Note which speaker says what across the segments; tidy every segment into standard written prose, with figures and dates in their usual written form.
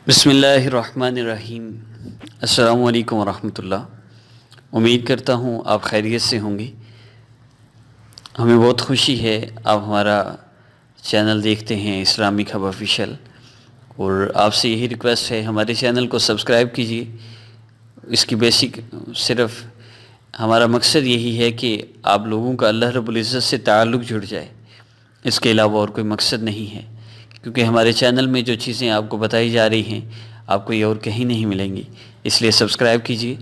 Speaker 1: بسم اللہ الرحمن الرحیم۔ السلام علیکم ورحمۃ اللہ۔ امید کرتا ہوں آپ خیریت سے ہوں گے۔ ہمیں بہت خوشی ہے آپ ہمارا چینل دیکھتے ہیں اسلامک ہب آفیشیل، اور آپ سے یہی ریکویسٹ ہے ہمارے چینل کو سبسکرائب کیجیے۔ اس کی بیسک صرف ہمارا مقصد یہی ہے کہ آپ لوگوں کا اللہ رب العزت سے تعلق جڑ جائے، اس کے علاوہ اور کوئی مقصد نہیں ہے، کیونکہ ہمارے چینل میں جو چیزیں آپ کو بتائی جا رہی ہیں آپ کو یہ اور کہیں نہیں ملیں گی۔ اس لیے سبسکرائب کیجیے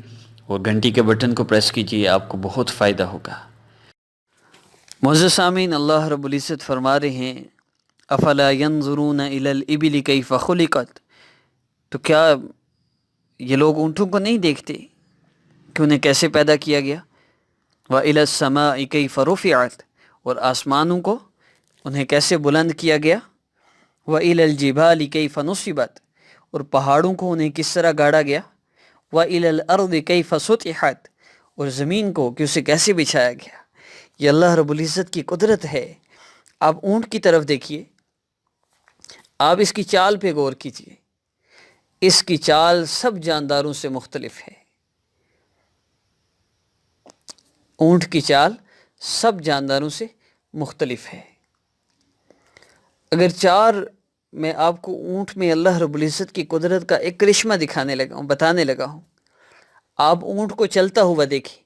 Speaker 1: اور گھنٹی کے بٹن کو پریس کیجیے، آپ کو بہت فائدہ ہوگا۔ معزز سامعین، اللہ رب العزت فرما رہے ہیں افلا ينظرون الى الابل كيف خلقت، تو کیا یہ لوگ اونٹوں کو نہیں دیکھتے کہ انہیں کیسے پیدا کیا گیا؟ وَإِلَى السَّمَاءِ كَيْفَ رُفِعَتْ، اور آسمانوں کو انہیں کیسے بلند کیا گیا؟ وَإِلَى الْجِبَالِ كَيْفَ نُصِبَتْ، اور پہاڑوں کو انہیں کس طرح گاڑا گیا؟ وَإِلَى الْأَرْضِ كَيْفَ سُطِحَتْ، اور زمین کو کہ اسے کیسے بچھایا گیا۔ یہ اللہ رب العزت کی قدرت ہے۔ آپ اونٹ کی طرف دیکھیے، آپ اس کی چال پہ غور کیجیے، اس کی چال سب جانداروں سے مختلف ہے۔ اونٹ کی چال سب جانداروں سے مختلف ہے۔ اگر میں آپ کو اونٹ میں اللہ رب العزت کی قدرت کا ایک کرشمہ بتانے لگا ہوں، آپ اونٹ کو چلتا ہوا دیکھیں،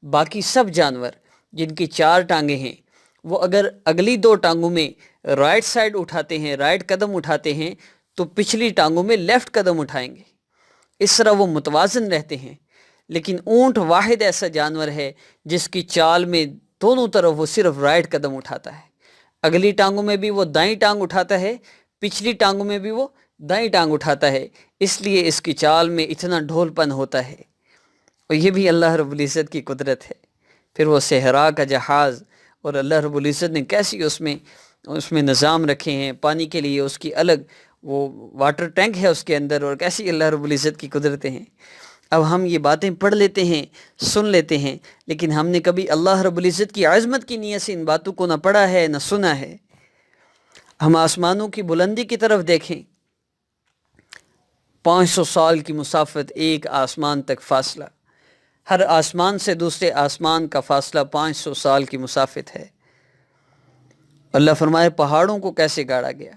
Speaker 1: باقی سب جانور جن کی 4 ٹانگیں ہیں وہ اگر اگلی 2 ٹانگوں میں رائٹ سائڈ اٹھاتے ہیں، رائٹ قدم اٹھاتے ہیں، تو پچھلی ٹانگوں میں لیفٹ قدم اٹھائیں گے۔ اس طرح وہ متوازن رہتے ہیں۔ لیکن اونٹ واحد ایسا جانور ہے جس کی چال میں دونوں طرف وہ صرف رائٹ قدم اٹھاتا ہے، اگلی ٹانگوں میں بھی وہ دائیں ٹانگ اٹھاتا ہے، پچھلی ٹانگوں میں بھی وہ دائیں ٹانگ اٹھاتا ہے، اس لیے اس کی چال میں اتنا ڈھول پن ہوتا ہے۔ اور یہ بھی اللہ رب العزت کی قدرت ہے۔ پھر وہ صحرا کا جہاز، اور اللہ رب العزت نے کیسی اس میں نظام رکھے ہیں، پانی کے لیے اس کی الگ وہ واٹر ٹینک ہے اس کے اندر، اور کیسی اللہ رب العزت کی قدرتیں ہیں۔ اب ہم یہ باتیں پڑھ لیتے ہیں، سن لیتے ہیں، لیکن ہم نے کبھی اللہ رب العزت کی عظمت کی نیت سے ان باتوں کو نہ پڑھا ہے نہ سنا ہے۔ ہم آسمانوں کی بلندی کی طرف دیکھیں، 500 سال کی مسافت ایک آسمان تک فاصلہ، ہر آسمان سے دوسرے آسمان کا فاصلہ 500 سال کی مسافت ہے۔ اللہ فرمائے پہاڑوں کو کیسے گاڑا گیا۔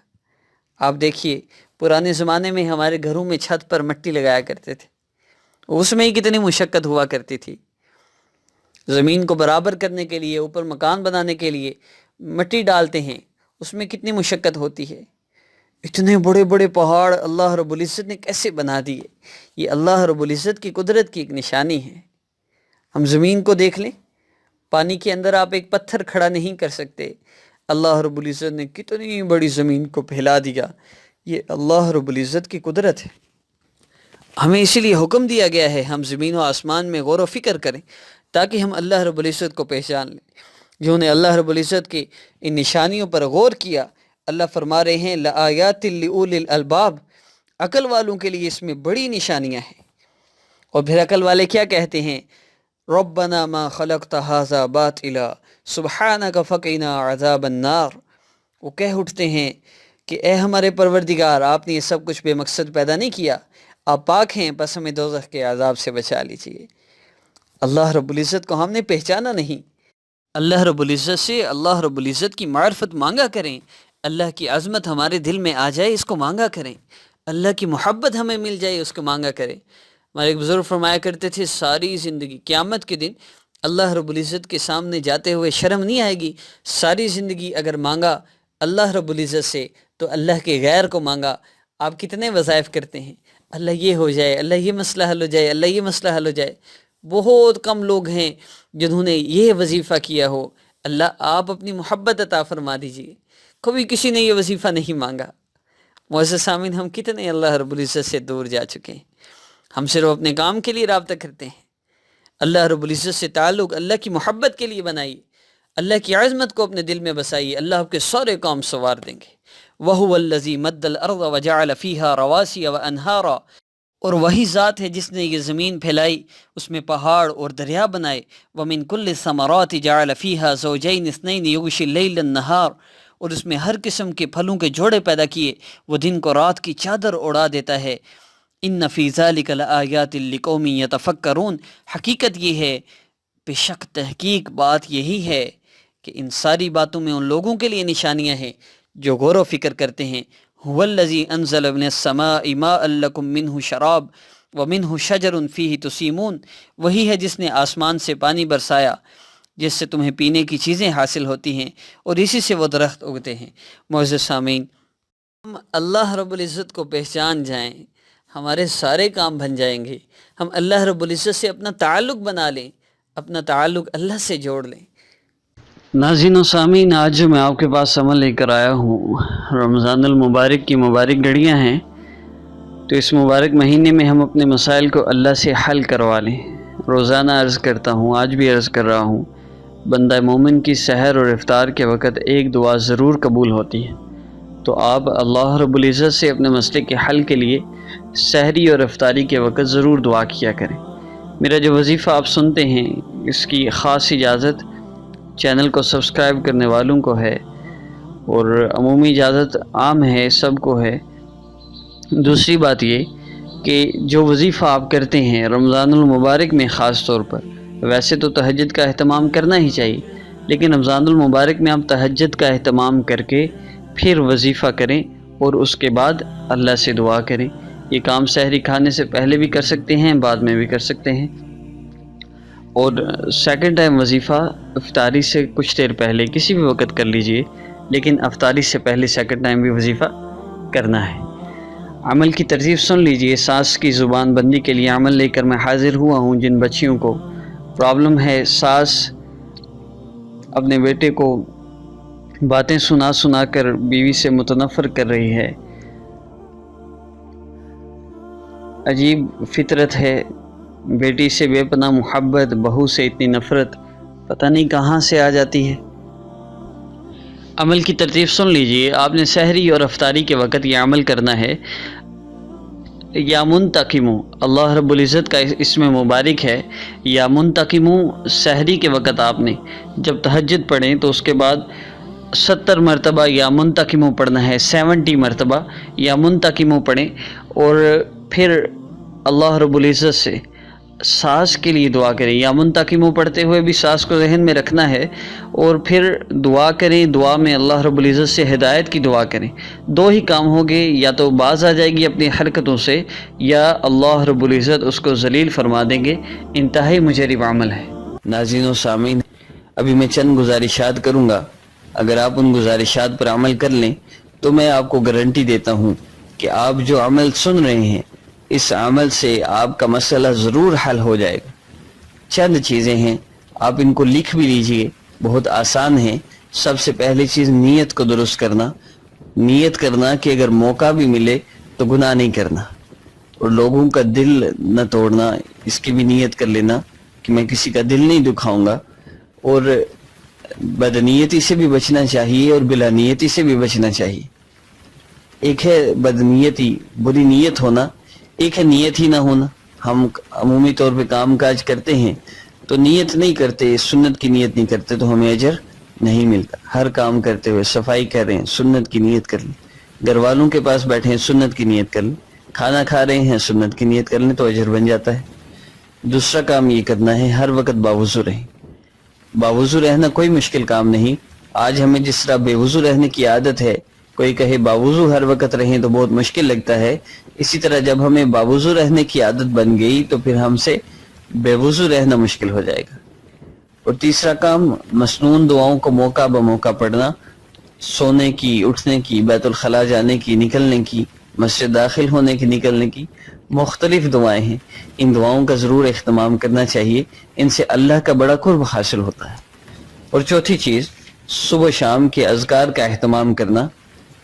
Speaker 1: آپ دیکھیے، پرانے زمانے میں ہمارے گھروں میں چھت پر مٹی لگایا کرتے تھے، اس میں ہی کتنی مشقت ہوا کرتی تھی۔ زمین کو برابر کرنے کے لیے، اوپر مکان بنانے کے لیے مٹی ڈالتے ہیں، اس میں کتنی مشقت ہوتی ہے۔ اتنے بڑے بڑے پہاڑ اللہ رب العزت نے کیسے بنا دیے؟ یہ اللہ رب العزت کی قدرت کی ایک نشانی ہے۔ ہم زمین کو دیکھ لیں، پانی کے اندر آپ ایک پتھر کھڑا نہیں کر سکتے، اللہ رب العزت نے کتنی بڑی زمین کو پھیلا دیا۔ یہ اللہ رب العزت کی قدرت ہے۔ ہمیں اسی لیے حکم دیا گیا ہے ہم زمین و آسمان میں غور و فکر کریں، تاکہ ہم اللہ رب العزت کو پہچان لیں۔ جنہوں نے اللہ رب العزت کی ان نشانیوں پر غور کیا، اللہ فرما رہے ہیں لآیات لأولی الالباب، عقل والوں کے لیے اس میں بڑی نشانیاں ہیں۔ اور پھر عقل والے کیا کہتے ہیں؟ ربنا ما خلقت ھذا باطلا سبحانک فقنا عذاب النار۔ وہ کہہ اٹھتے ہیں کہ اے ہمارے پروردگار، آپ نے یہ سب کچھ بے مقصد پیدا نہیں کیا، آپ پاک ہیں، بس ہمیں دوزخ کے عذاب سے بچا لیجیے۔ اللہ رب العزت کو ہم نے پہچانا نہیں۔ اللہ رب العزت سے اللہ رب العزت کی معرفت مانگا کریں، اللہ کی عظمت ہمارے دل میں آ جائے اس کو مانگا کریں، اللہ کی محبت ہمیں مل جائے اس کو مانگا کریں۔ ہمارے ایک بزرگ فرمایا کرتے تھے ساری زندگی قیامت کے دن اللہ رب العزت کے سامنے جاتے ہوئے شرم نہیں آئے گی۔ ساری زندگی اگر مانگا اللہ رب العزت سے تو اللہ کے غیر کو مانگا۔ آپ کتنے وظائف کرتے ہیں، اللہ یہ ہو جائے، اللہ یہ مسئلہ حل ہو جائے، اللہ یہ مسئلہ حل ہو جائے۔ بہت کم لوگ ہیں جنہوں نے یہ وظیفہ کیا ہو، اللہ آپ اپنی محبت عطا فرما دیجیے۔ کبھی کسی نے یہ وظیفہ نہیں مانگا۔ معزز سامعین، ہم کتنے اللہ رب العزت سے دور جا چکے ہیں۔ ہم صرف اپنے کام کے لیے رابطہ کرتے ہیں۔ اللہ رب العزت سے تعلق اللہ کی محبت کے لیے بنائیے، اللہ کی عظمت کو اپنے دل میں بسائیے، اللہ آپ کے سارے کام سنوار دیں گے۔ وَهُوَ الَّذِي مَدَّ الْأَرْضَ وَجَعَلَ فِيهَا رَوَاسِيَ وَأَنْهَارًا، اور وہی ذات ہے جس نے یہ زمین پھیلائی، اس میں پہاڑ اور دریا بنائے۔ وَمِن كُلِّ الثَّمَرَاتِ جَعَلَ فِيهَا زَوْجَيْنِ اثْنَيْنِ يُغْشِي اللَّيْلَ النَّهَارَ، اور اس میں ہر قسم کے پھلوں کے جوڑے پیدا کیے، وہ دن کو رات کی چادر اڑا دیتا ہے۔ ان فی ذلک لآیات لقوم یتفکرون، حقیقت یہ ہے، بے شک تحقیق بات یہی ہے کہ ان ساری باتوں میں ان لوگوں کے لیے نشانیاں ہیں جو غور و فکر کرتے ہیں۔ هو الذی انزل من السماء ماء لکم منہ شراب ومنہ شجر فیہ تسیمون، وہی ہے جس نے آسمان سے پانی برسایا جس سے تمہیں پینے کی چیزیں حاصل ہوتی ہیں اور اسی سے وہ درخت اگتے ہیں۔ معزز سامعین، ہم اللہ رب العزت کو پہچان جائیں، ہمارے سارے کام بن جائیں گے۔ ہم اللہ رب العزت سے اپنا تعلق بنا لیں، اپنا تعلق اللہ سے جوڑ لیں۔ ناظرین و سامعین، آج جو میں آپ کے پاس عمل لے کر آیا ہوں، رمضان المبارک کی مبارک گھڑیاں ہیں، تو اس مبارک مہینے میں ہم اپنے مسائل کو اللہ سے حل کروا لیں۔ روزانہ عرض کرتا ہوں، آج بھی عرض کر رہا ہوں، بندہ مومن کی سحر اور افطار کے وقت ایک دعا ضرور قبول ہوتی ہے، تو آپ اللہ رب العزت سے اپنے مسئلے کے حل کے لیے سحری اور افطاری کے وقت ضرور دعا کیا کریں۔ میرا جو وظیفہ آپ سنتے ہیں، اس کی خاص اجازت چینل کو سبسکرائب کرنے والوں کو ہے، اور عمومی اجازت عام ہے، سب کو ہے۔ دوسری بات یہ کہ جو وظیفہ آپ کرتے ہیں رمضان المبارک میں خاص طور پر، ویسے تو تہجد کا اہتمام کرنا ہی چاہیے، لیکن رمضان المبارک میں آپ تہجد کا اہتمام کر کے پھر وظیفہ کریں اور اس کے بعد اللہ سے دعا کریں۔ یہ کام سحری کھانے سے پہلے بھی کر سکتے ہیں، بعد میں بھی کر سکتے ہیں، اور سیکنڈ ٹائم وظیفہ افطاری سے کچھ دیر پہلے کسی بھی وقت کر لیجئے، لیکن افطاری سے پہلے سیکنڈ ٹائم بھی وظیفہ کرنا ہے۔ عمل کی ترتیب سن لیجئے۔ ساس کی زبان بندی کے لیے عمل لے کر میں حاضر ہوا ہوں۔ جن بچیوں کو پرابلم ہے، ساس اپنے بیٹے کو باتیں سنا سنا کر بیوی سے متنفر کر رہی ہے، عجیب فطرت ہے، بیٹی سے بے پناہ محبت، بہو سے اتنی نفرت پتہ نہیں کہاں سے آ جاتی ہے۔ عمل کی ترتیب سن لیجئے۔ آپ نے سحری اور افطاری کے وقت یہ عمل کرنا ہے۔ یا منتقمو، اللہ رب العزت کا اسم مبارک ہے، یا منتقمو۔ سحری کے وقت آپ نے جب تہجد پڑھیں تو اس کے بعد 70 مرتبہ یا منتقمو پڑھنا ہے، 70 مرتبہ یا منتقمو پڑھیں، اور پھر اللہ رب العزت سے ساس کے لیے دعا کریں۔ یا منتقمو پڑھتے ہوئے بھی ساس کو ذہن میں رکھنا ہے، اور پھر دعا کریں۔ دعا میں اللہ رب العزت سے ہدایت کی دعا کریں۔ دو ہی کام ہوگے، یا تو باز آ جائے گی اپنی حرکتوں سے، یا اللہ رب العزت اس کو ذلیل فرما دیں گے۔ انتہائی مجرب عمل ہے۔ ناظرین و سامعین، ابھی میں چند گزارشات کروں گا، اگر آپ ان گزارشات پر عمل کر لیں تو میں آپ کو گارنٹی دیتا ہوں کہ آپ جو عمل سن رہے ہیں، اس عمل سے آپ کا مسئلہ ضرور حل ہو جائے گا۔ چند چیزیں ہیں، آپ ان کو لکھ بھی لیجئے، بہت آسان ہیں۔ سب سے پہلی چیز نیت کو درست کرنا، نیت کرنا کہ اگر موقع بھی ملے تو گناہ نہیں کرنا، اور لوگوں کا دل نہ توڑنا، اس کی بھی نیت کر لینا کہ میں کسی کا دل نہیں دکھاؤں گا، اور بدنیتی سے بھی بچنا چاہیے اور بلا نیتی سے بھی بچنا چاہیے۔ ایک ہے بدنیتی، بری نیت ہونا، ایک ہے نیت ہی نہ ہونا۔ ہم عمومی طور پہ کام کاج کرتے ہیں تو نیت نہیں کرتے، سنت کی نیت نہیں کرتے، تو ہمیں اجر نہیں ملتا۔ ہر کام کرتے ہوئے صفائی کر رہے ہیں، سنت کی نیت کر لیں، گھر والوں کے پاس بیٹھے ہیں، سنت کی نیت کر لیں، کھانا کھا رہے ہیں، سنت کی نیت کر لیں تو اجر بن جاتا ہے۔ دوسرا کام یہ کرنا ہے، ہر وقت باوضو رہیں۔ باوضو رہنا کوئی مشکل کام نہیں۔ آج ہمیں جس طرح بے وضو رہنے کی عادت ہے، کوئی کہے باوضو ہر وقت رہیں تو بہت مشکل لگتا ہے، اسی طرح جب ہمیں باوضو رہنے کی عادت بن گئی تو پھر ہم سے بے وضو رہنا مشکل ہو جائے گا۔ اور تیسرا کام، مسنون دعاؤں کو موقع بموقع پڑھنا، سونے کی، اٹھنے کی، بیت الخلاء جانے کی، نکلنے کی، مسجد داخل ہونے کی، نکلنے کی، مختلف دعائیں ہیں، ان دعاؤں کا ضرور اہتمام کرنا چاہیے، ان سے اللہ کا بڑا قرب حاصل ہوتا ہے۔ اور چوتھی چیز، صبح شام کے اذکار کا اہتمام کرنا۔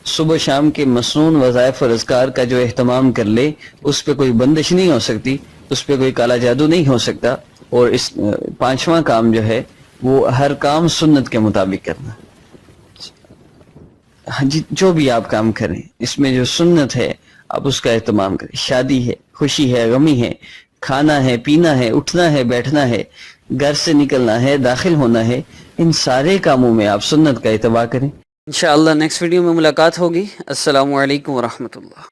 Speaker 1: صبح شام کے مسنون وظائف اور اذکار کا جو اہتمام کر لے، اس پہ کوئی بندش نہیں ہو سکتی، اس پہ کوئی کالا جادو نہیں ہو سکتا۔ اور اس پانچواں کام جو ہے وہ ہر کام سنت کے مطابق کرنا۔ ہاں جی، جو بھی آپ کام کریں اس میں جو سنت ہے آپ اس کا اہتمام کریں۔ شادی ہے، خوشی ہے، غمی ہے، کھانا ہے، پینا ہے، اٹھنا ہے، بیٹھنا ہے، گھر سے نکلنا ہے، داخل ہونا ہے، ان سارے کاموں میں آپ سنت کا اتباع کریں۔ انشاءاللہ نیکسٹ ویڈیو میں ملاقات ہوگی. السلام علیکم ورحمۃ اللہ.